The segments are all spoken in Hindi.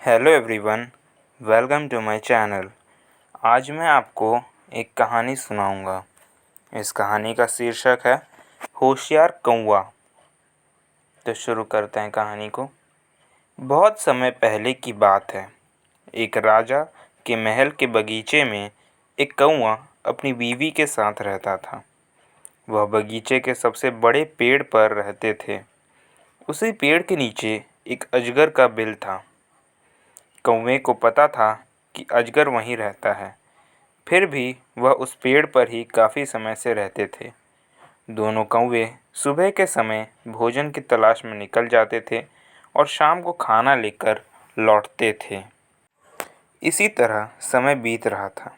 Hello everyone, welcome to my channel. आज मैं आपको एक कहानी सुनाऊंगा। इस कहानी का शीर्षक है होशियार कौवा। तो शुरू करते हैं कहानी को। बहुत समय पहले की बात है। एक राजा के महल के बगीचे में एक कौवा अपनी बीवी के साथ रहता था। वह बगीचे के सबसे बड़े पेड़ पर रहते थे। उसी पेड़ के नीचे एक अजगर का बिल था। कौवे को पता था कि अजगर वहीं रहता है, फिर भी वह उस पेड़ पर ही काफ़ी समय से रहते थे। दोनों कौवे सुबह के समय भोजन की तलाश में निकल जाते थे और शाम को खाना लेकर लौटते थे। इसी तरह समय बीत रहा था।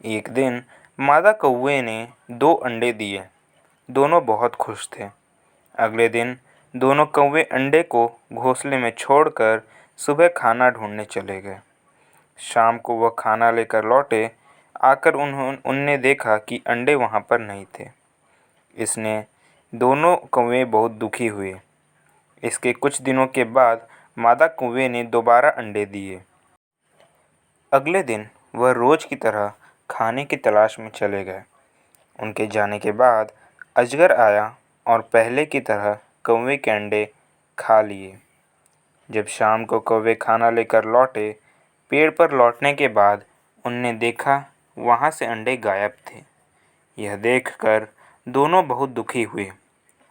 एक दिन मादा कौवे ने 2 अंडे दिए। दोनों बहुत खुश थे। अगले दिन दोनों कौवे अंडे को घोंसले में छोड़कर सुबह खाना ढूंढने चले गए। शाम को वह खाना लेकर लौटे। आकर उनने देखा कि अंडे वहाँ पर नहीं थे। इसने दोनों कौवे बहुत दुखी हुए। इसके कुछ दिनों के बाद मादा कौवे ने दोबारा अंडे दिए। अगले दिन वह रोज की तरह खाने की तलाश में चले गए। उनके जाने के बाद अजगर आया और पहले की तरह कौवे के अंडे खा लिए। जब शाम को कौवे खाना लेकर लौटे, पेड़ पर लौटने के बाद उनने देखा वहाँ से अंडे गायब थे। यह देखकर दोनों बहुत दुखी हुए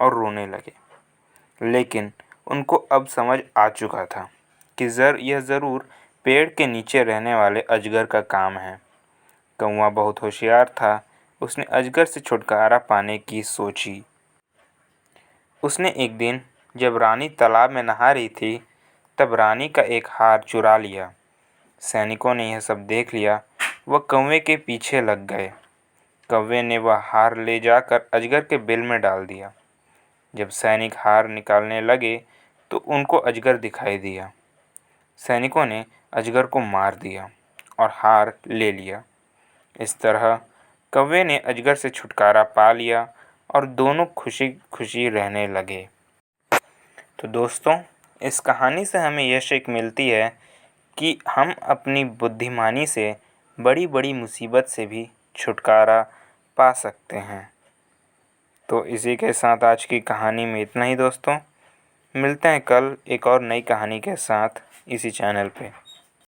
और रोने लगे। लेकिन उनको अब समझ आ चुका था कि यह ज़रूर पेड़ के नीचे रहने वाले अजगर का काम है। कौवा बहुत होशियार था। उसने अजगर से छुटकारा पाने की सोची। उसने एक दिन जब रानी तालाब में नहा रही थी, तब रानी का एक हार चुरा लिया। सैनिकों ने यह सब देख लिया। वह कौवे के पीछे लग गए। कौवे ने वह हार ले जाकर अजगर के बिल में डाल दिया। जब सैनिक हार निकालने लगे तो उनको अजगर दिखाई दिया। सैनिकों ने अजगर को मार दिया और हार ले लिया। इस तरह कौवे ने अजगर से छुटकारा पा लिया और दोनों खुशी खुशी रहने लगे। तो दोस्तों, इस कहानी से हमें यह सीख मिलती है कि हम अपनी बुद्धिमानी से बड़ी बड़ी मुसीबत से भी छुटकारा पा सकते हैं। तो इसी के साथ आज की कहानी में इतना ही दोस्तों। मिलते हैं कल एक और नई कहानी के साथ इसी चैनल पे।